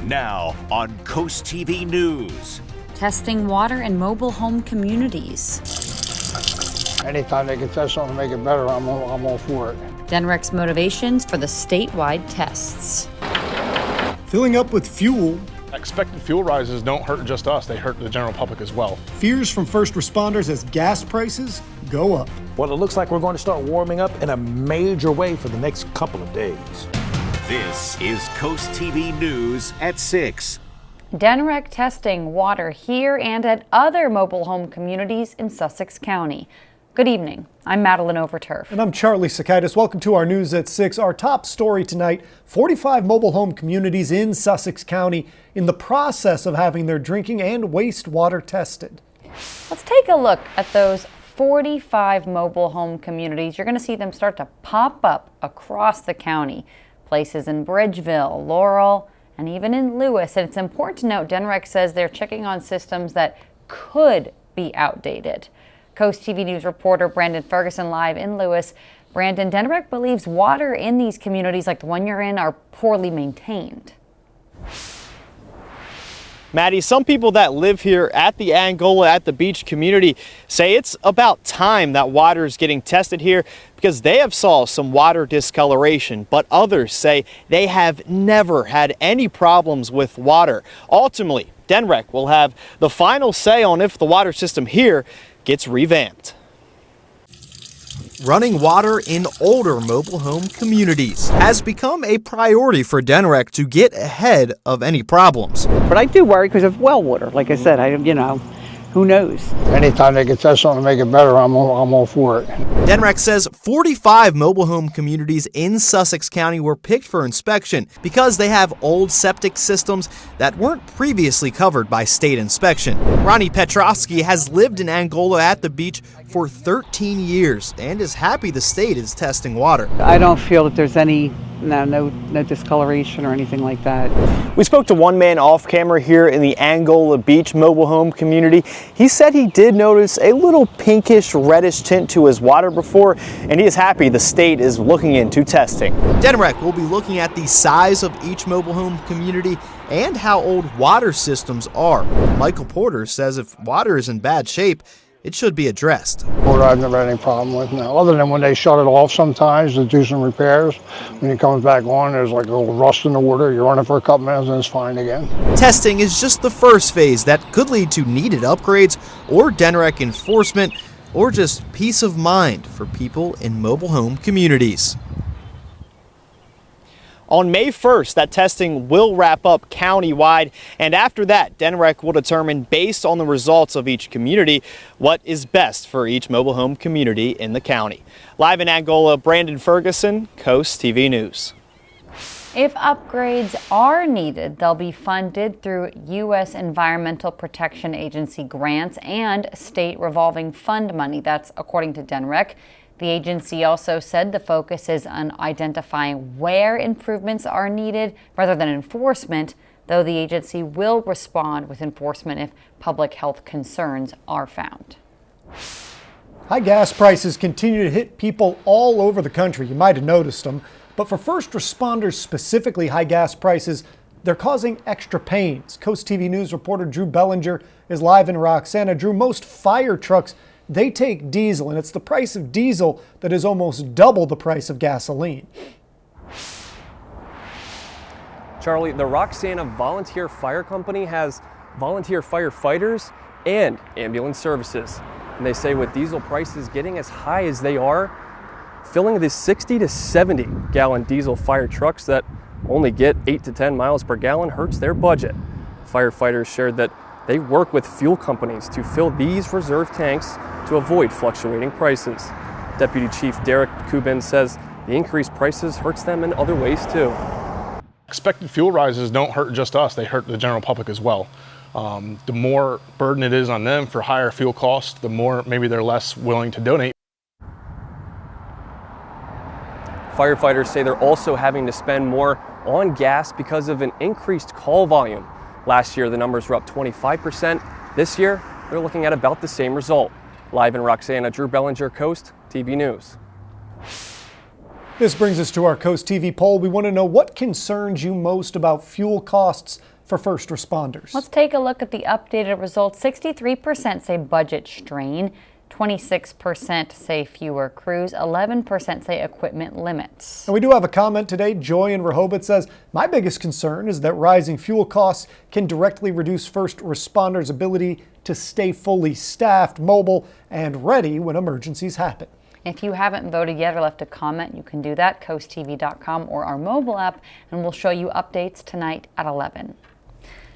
Now on CoastTV News. Testing water in mobile home communities. Anytime they can test something to make it better, I'm all for it. DNREC's motivations for the statewide tests. Filling up with fuel. Expected fuel rises don't hurt just us, they hurt the general public as well. Fears from first responders as gas prices go up. Well, it looks like we're going to start warming up in a major way for the next couple of days. This is CoastTV News at 6. DNREC testing water here and at other mobile home communities in Sussex County. Good evening. I'm Madeline Overturf. And I'm Charlie Sakaitis. Welcome to our News at 6. Our top story tonight, 45 mobile home communities in Sussex County in the process of having their drinking and wastewater tested. Let's take a look at those 45 mobile home communities. You're going to see them start to pop up across the county. Places in Bridgeville, Laurel, and even in Lewis. And it's important to note, DNREC says they're checking on systems that could be outdated. CoastTV News reporter Brandon Ferguson live in Lewis. Brandon, DNREC believes water in these communities like the one you're in are poorly maintained. Maddie, some people that live here at the Angola at the beach community say it's about time that water is getting tested here because they have saw some water discoloration, but others say they have never had any problems with water. Ultimately, DNREC will have the final say on if the water system here gets revamped. Running water in older mobile home communities has become a priority for DNREC to get ahead of any problems. But I do worry because of well water. Like I said, who knows? Anytime they can test something to make it better, I'm all for it. DNREC says 45 mobile home communities in Sussex County were picked for inspection because they have old septic systems that weren't previously covered by state inspection. Ronnie Petrovsky has lived in Angola at the beach for 13 years and is happy the state is testing water. I don't feel that there's no discoloration or anything like that. We spoke to one man off camera here in the Angola Beach mobile home community. He said he did notice a little pinkish reddish tint to his water before, and he is happy the state is looking into testing. DNREC will be looking at the size of each mobile home community and how old water systems are. Michael Porter says if water is in bad shape, it should be addressed. Water I've never had any problem with now, other than when they shut it off sometimes to do some repairs. When it comes back on, there's like a little rust in the water. You run it for a couple minutes and it's fine again. Testing is just the first phase that could lead to needed upgrades or DNREC enforcement or just peace of mind for people in mobile home communities. On May 1st, that testing will wrap up countywide, and after that, DNREC will determine, based on the results of each community, what is best for each mobile home community in the county. Live in Angola, Brandon Ferguson, CoastTV News. If upgrades are needed, they'll be funded through U.S. Environmental Protection Agency grants and state revolving fund money. That's according to DNREC. The agency also said the focus is on identifying where improvements are needed rather than enforcement, though the agency will respond with enforcement if public health concerns are found. High gas prices continue to hit people all over the country. You might have noticed them. But for first responders specifically, high gas prices, they're causing extra pains. CoastTV News reporter Drew Bellinger is live in Roxana. Drew, most fire trucks, they take diesel, and it's the price of diesel that is almost double the price of gasoline. Charlie, the Roxana Volunteer Fire Company has volunteer firefighters and ambulance services. And they say with diesel prices getting as high as they are, filling the 60 to 70 gallon diesel fire trucks that only get 8 to 10 miles per gallon hurts their budget. Firefighters shared that they work with fuel companies to fill these reserve tanks to avoid fluctuating prices. Deputy Chief Derek Kubin says the increased prices hurts them in other ways too. Expected fuel rises don't hurt just us, they hurt the general public as well. The more burden it is on them for higher fuel costs, the more maybe they're less willing to donate. Firefighters say they're also having to spend more on gas because of an increased call volume. Last year, the numbers were up 25%. This year, they're looking at about the same result. Live in Roxana, Drew Bellinger, CoastTV News. This brings us to our CoastTV poll. We want to know what concerns you most about fuel costs for first responders. Let's take a look at the updated results. 63% say budget strain, 26% say fewer crews, 11% say equipment limits. And we do have a comment today. Joy in Rehoboth says, my biggest concern is that rising fuel costs can directly reduce first responders' ability to stay fully staffed, mobile, and ready when emergencies happen. If you haven't voted yet or left a comment, you can do that, coasttv.com or our mobile app, and we'll show you updates tonight at 11.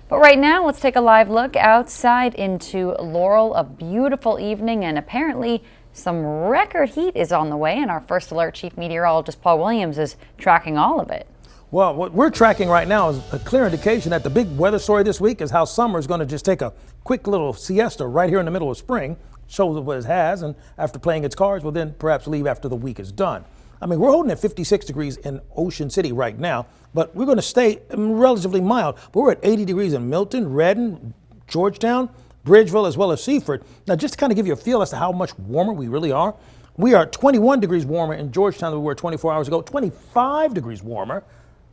But right now, let's take a live look outside into Laurel. A beautiful evening, and apparently some record heat is on the way, and our first alert chief meteorologist Paul Williams is tracking all of it. Well, what we're tracking right now is a clear indication that the big weather story this week is how summer is going to just take a quick little siesta right here in the middle of spring, shows what it has, and after playing its cards, will then perhaps leave after the week is done. I mean, we're holding at 56 degrees in Ocean City right now, but we're going to stay relatively mild. But we're at 80 degrees in Milton, Redden, Georgetown, Bridgeville, as well as Seaford. Now, just to kind of give you a feel as to how much warmer we really are, we are 21 degrees warmer in Georgetown than we were 24 hours ago, 25 degrees warmer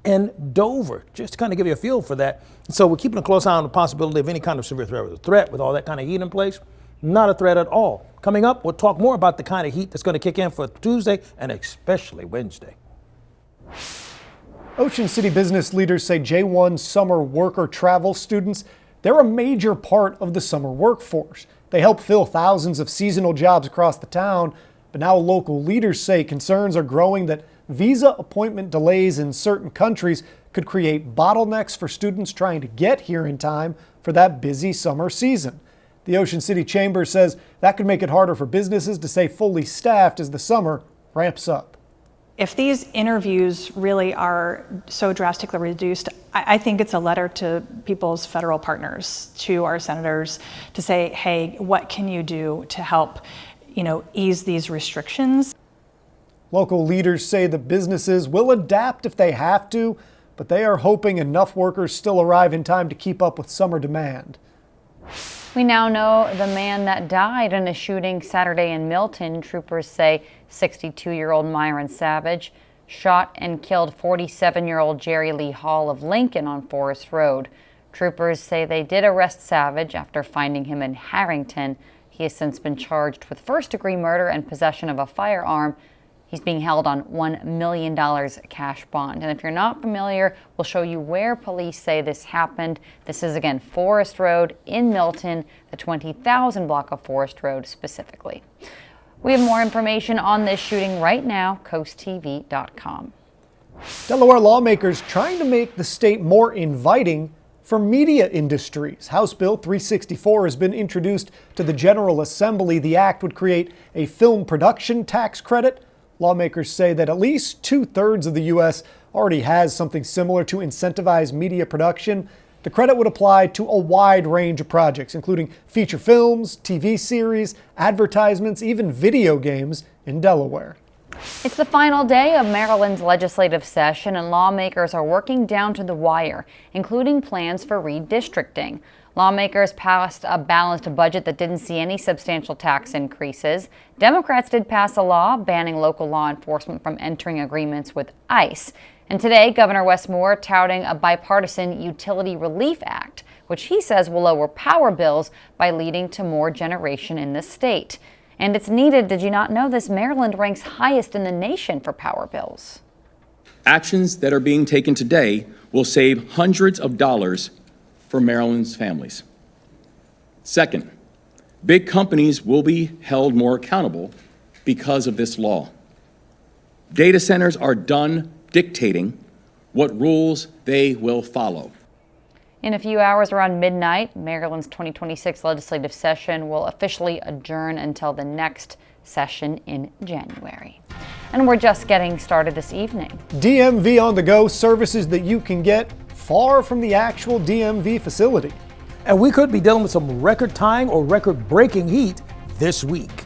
in Dover, just to kind of give you a feel for that. So we're keeping a close eye on the possibility of any kind of severe threat with all that kind of heat in place. Not a threat at all. Coming up, we'll talk more about the kind of heat that's going to kick in for Tuesday and especially Wednesday. Ocean City business leaders say J1 summer worker travel students, they're a major part of the summer workforce. They help fill thousands of seasonal jobs across the town, but now local leaders say concerns are growing that visa appointment delays in certain countries could create bottlenecks for students trying to get here in time for that busy summer season. The Ocean City Chamber says that could make it harder for businesses to stay fully staffed as the summer ramps up. If these interviews really are so drastically reduced, I think it's a letter to people's federal partners, to our senators, to say, hey, what can you do to help, ease these restrictions? Local leaders say the businesses will adapt if they have to, but they are hoping enough workers still arrive in time to keep up with summer demand. We now know the man that died in a shooting Saturday in Milton. Troopers say 62-year-old Myron Savage shot and killed 47-year-old Jerry Lee Hall of Lincoln on Forest Road. Troopers say they did arrest Savage after finding him in Harrington. He has since been charged with first-degree murder and possession of a firearm. He's being held on $1 million cash bond. And if you're not familiar, we'll show you where police say this happened. This is, again, Forest Road in Milton, the 20,000 block of Forest Road specifically. We have more information on this shooting right now, coasttv.com. Delaware lawmakers trying to make the state more inviting for media industries. House Bill 364 has been introduced to the General Assembly. The act would create a film production tax credit. Lawmakers say that at least 2/3 of the U.S. already has something similar to incentivize media production. The credit would apply to a wide range of projects, including feature films, TV series, advertisements, even video games in Delaware. It's the final day of Maryland's legislative session, and lawmakers are working down to the wire, including plans for redistricting. Lawmakers passed a balanced budget that didn't see any substantial tax increases. Democrats did pass a law banning local law enforcement from entering agreements with ICE. And today, Governor Wes Moore touting a bipartisan Utility Relief Act, which he says will lower power bills by leading to more generation in the state. And it's needed. Did you not know this? Maryland ranks highest in the nation for power bills. Actions that are being taken today will save hundreds of dollars for Maryland's families. Second, big companies will be held more accountable because of this law. Data centers are done dictating what rules they will follow. In a few hours around midnight, Maryland's 2026 legislative session will officially adjourn until the next session in January. And we're just getting started this evening. DMV on the go, services that you can get far from the actual DMV facility. And we could be dealing with some record-tying or record-breaking heat this week.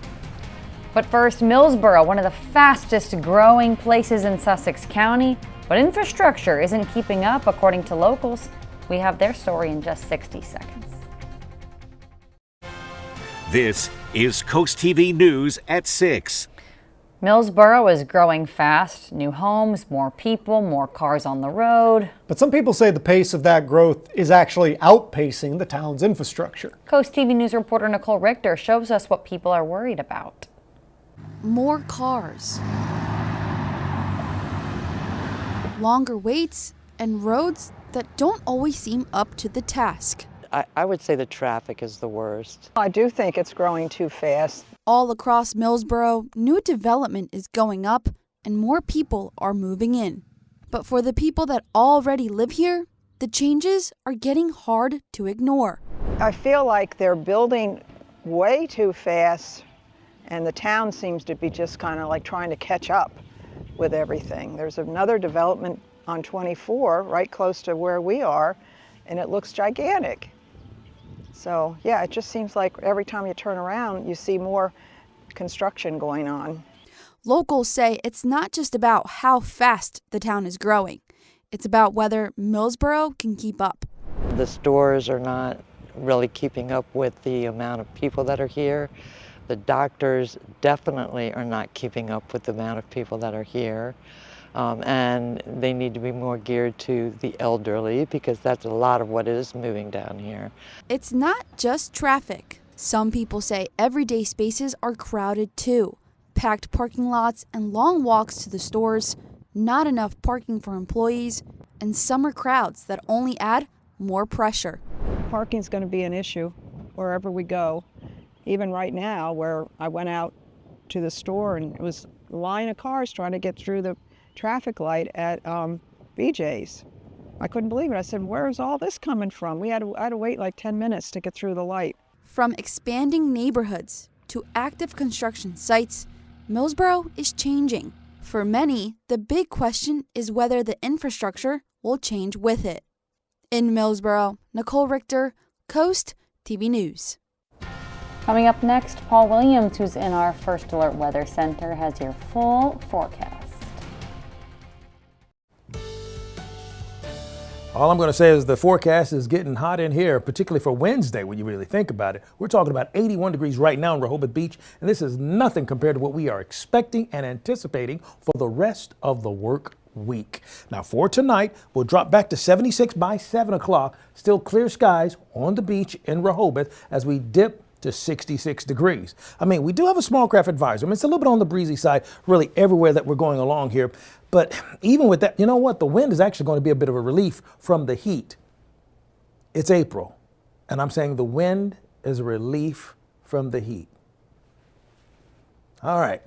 But first, Millsboro, one of the fastest growing places in Sussex County, but infrastructure isn't keeping up according to locals. We have their story in just 60 seconds. This is Coast TV News at 6. Millsboro is growing fast. New homes, more people, more cars on the road. But some people say the pace of that growth is actually outpacing the town's infrastructure. Coast TV News reporter Nicole Richter shows us what people are worried about. More cars, longer waits, and roads that don't always seem up to the task. I would say the traffic is the worst. I do think it's growing too fast. All across Millsboro, new development is going up and more people are moving in. But for the people that already live here, the changes are getting hard to ignore. I feel like they're building way too fast, and the town seems to be just kind of like trying to catch up with everything. There's another development on 24 right close to where we are, and it looks gigantic. So yeah, it just seems like every time you turn around, you see more construction going on. Locals say it's not just about how fast the town is growing. It's about whether Millsboro can keep up. The stores are not really keeping up with the amount of people that are here. The doctors definitely are not keeping up with the amount of people that are here. And they need to be more geared to the elderly because that's a lot of what is moving down here. It's not just traffic. Some people say everyday spaces are crowded too. Packed parking lots and long walks to the stores, not enough parking for employees, and summer crowds that only add more pressure. Parking's going to be an issue wherever we go. Even right now, where I went out to the store and it was a line of cars trying to get through the traffic light at BJ's. I couldn't believe it. I said, where is all this coming from? I had to wait like 10 minutes to get through the light. From expanding neighborhoods to active construction sites, Millsboro is changing. For many, the big question is whether the infrastructure will change with it. In Millsboro, Nicole Richter, Coast TV News. Coming up next, Paul Williams, who's in our First Alert Weather Center, has your full forecast. All I'm going to say is the forecast is getting hot in here, particularly for Wednesday when you really think about it. We're talking about 81 degrees right now in Rehoboth Beach, and this is nothing compared to what we are expecting and anticipating for the rest of the work week. Now for tonight, we'll drop back to 76 by 7 o'clock. Still clear skies on the beach in Rehoboth as we dip to 66 degrees. I mean, we do have a small craft advisory. I mean, it's a little bit on the breezy side, really everywhere that we're going along here. But even with that, you know what? The wind is actually going to be a bit of a relief from the heat. It's April, and I'm saying the wind is a relief from the heat. All right.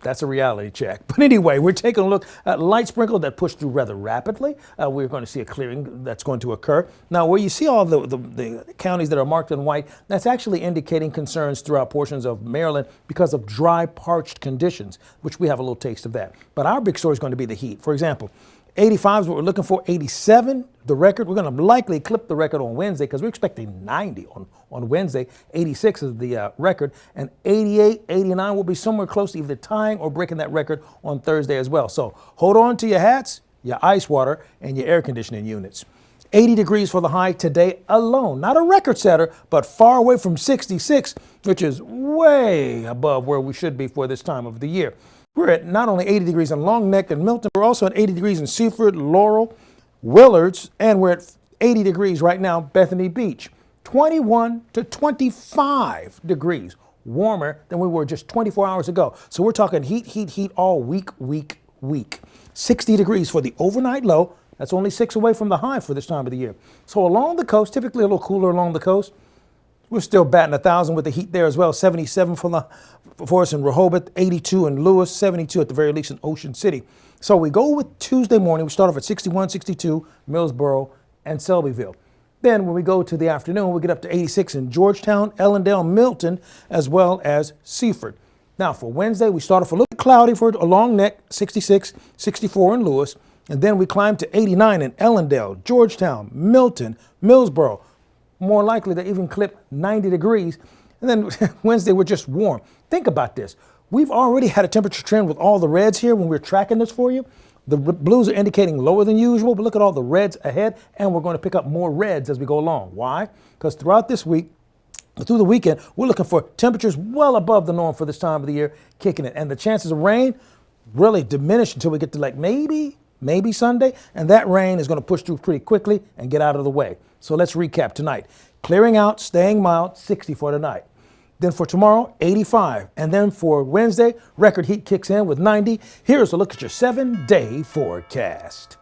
That's a reality check. But anyway, we're taking a look at light sprinkle that pushed through rather rapidly. We're going to see a clearing that's going to occur. Now, where you see all the counties that are marked in white, that's actually indicating concerns throughout portions of Maryland because of dry, parched conditions, which we have a little taste of that. But our big story is going to be the heat. For example, 85 is what we're looking for. 87, the record. We're going to likely clip the record on Wednesday because we're expecting 90 on Wednesday. 86 is the record. And 88, 89 will be somewhere close to either tying or breaking that record on Thursday as well. So hold on to your hats, your ice water, and your air conditioning units. 80 degrees for the high today alone. Not a record setter, but far away from 66, which is way above where we should be for this time of the year. We're at not only 80 degrees in Long Neck and Milton, we're also at 80 degrees in Seaford, Laurel, Willards, and we're at 80 degrees right now, Bethany Beach. 21 to 25 degrees warmer than we were just 24 hours ago. So we're talking heat all week. 60 degrees for the overnight low. That's only 6 away from the high for this time of the year. So along the coast, typically a little cooler along the coast, we're still batting 1,000 with the heat there as well. 77 for us in Rehoboth, 82 in Lewis, 72 at the very least in Ocean City. So we go with Tuesday morning. We start off at 61, 62, Millsboro, and Selbyville. Then when we go to the afternoon, we get up to 86 in Georgetown, Ellendale, Milton, as well as Seaford. Now for Wednesday, we start off a little bit cloudy for a Long Neck, 66, 64 in Lewis, and then we climb to 89 in Ellendale, Georgetown, Milton, Millsboro. More likely to even clip 90 degrees. And then Wednesday, we're just warm. Think about this. We've already had a temperature trend with all the reds here when we're tracking this for you. The blues are indicating lower than usual, but look at all the reds ahead, and we're going to pick up more reds as we go along. Why? Because throughout this week, Through the weekend, we're looking for temperatures well above the norm for this time of the year, kicking it. And the chances of rain really diminish until we get to like maybe Sunday. And that rain is going to push through pretty quickly and get out of the way. So let's recap tonight. Clearing out, staying mild, 60 for tonight. Then for tomorrow, 85. And then for Wednesday, record heat kicks in with 90. Here's a look at your 7-day forecast.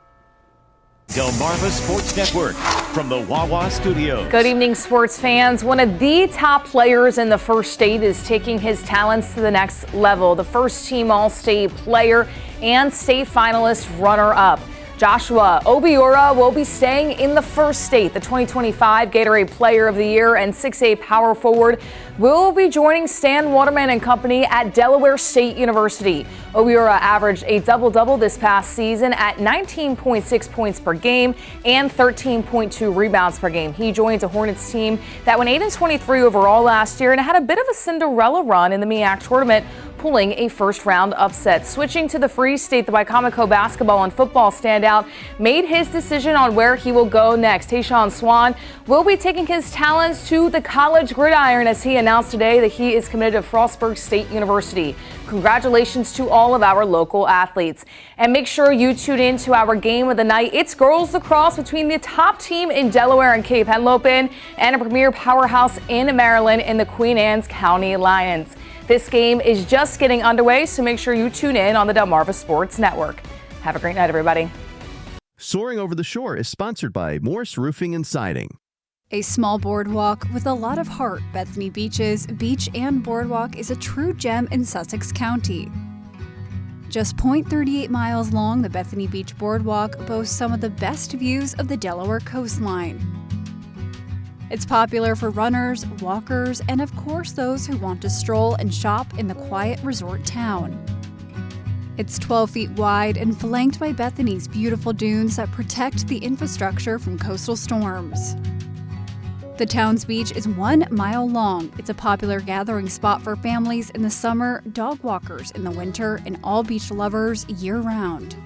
Delmarva Sports Network from the Wawa Studios. Good evening, sports fans. One of the top players in the first state is taking his talents to the next level. The first team All-State player and state finalist runner-up. Joshua Obiora will be staying in the first state. The 2025 Gatorade Player of the Year and 6A power forward will be joining Stan Waterman and company at Delaware State University. Obiora averaged a double-double this past season at 19.6 points per game and 13.2 rebounds per game. He joins a Hornets team that went 8-23 overall last year and had a bit of a Cinderella run in the MEAC tournament, pulling a first-round upset. Switching to the Free State, the Wicomico basketball and football standout made his decision on where he will go next. Tayshawn Swan will be taking his talents to the college gridiron as he announced today that he is committed to Frostburg State University. Congratulations to all of our local athletes. And make sure you tune in to our game of the night. It's girls lacrosse between the top team in Delaware and Cape Henlopen and a premier powerhouse in Maryland in the Queen Anne's County Lions. This game is just getting underway, so make sure you tune in on the Delmarva Sports Network. Have a great night, everybody. Soaring Over the Shore is sponsored by Morse Roofing and Siding. A small boardwalk with a lot of heart, Bethany Beach's Beach and Boardwalk is a true gem in Sussex County. Just 0.38 miles long, the Bethany Beach Boardwalk boasts some of the best views of the Delaware coastline. It's popular for runners, walkers, and of course those who want to stroll and shop in the quiet resort town. It's 12 feet wide and flanked by Bethany's beautiful dunes that protect the infrastructure from coastal storms. The town's beach is 1 mile long. It's a popular gathering spot for families in the summer, dog walkers in the winter, and all beach lovers year-round.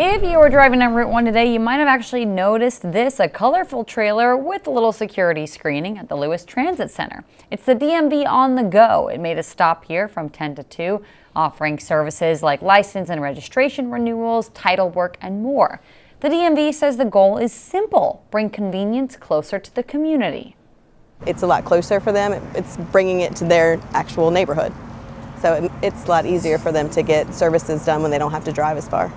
If you were driving on Route 1 today, you might have actually noticed this, a colorful trailer with a little security screening at the Lewis Transit Center. It's the DMV on the go. It made a stop here from 10 to 2, offering services like license and registration renewals, title work, and more. The DMV says the goal is simple: bring convenience closer to the community. It's a lot closer for them. It's bringing it to their actual neighborhood. So it's a lot easier for them to get services done when they don't have to drive as far.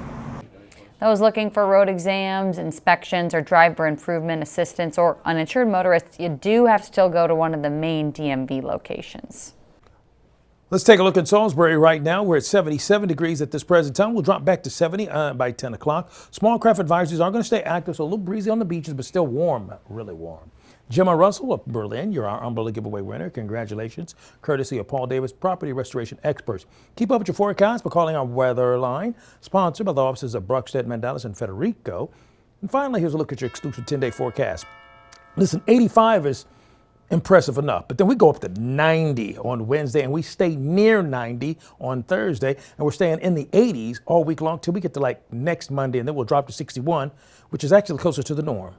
Those looking for road exams, inspections, or driver improvement assistance, or uninsured motorists, you do have to still go to one of the main DMV locations. Let's take a look at Salisbury right now. We're at 77 degrees at this present time. We'll drop back to 70 by 10 o'clock. Small craft advisories are going to stay active, so a little breezy on the beaches, but still warm, really warm. Gemma Russell of Berlin, you're our umbrella giveaway winner. Congratulations. Courtesy of Paul Davis, Property Restoration Experts. Keep up with your forecast by calling our weather line, sponsored by the offices of Bruckstedt, Mandalis, and Federico. And finally, here's a look at your exclusive 10-day forecast. Listen, 85 is impressive enough, but then we go up to 90 on Wednesday, and we stay near 90 on Thursday, and we're staying in the 80s all week long till we get to like next Monday, and then we'll drop to 61, which is actually closer to the norm.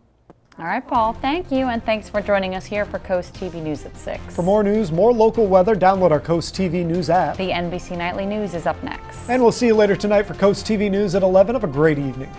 All right, Paul, thank you, and thanks for joining us here for Coast TV News at 6. For more news, more local weather, download our Coast TV News app. The NBC Nightly News is up next. And we'll see you later tonight for Coast TV News at 11. Have a great evening.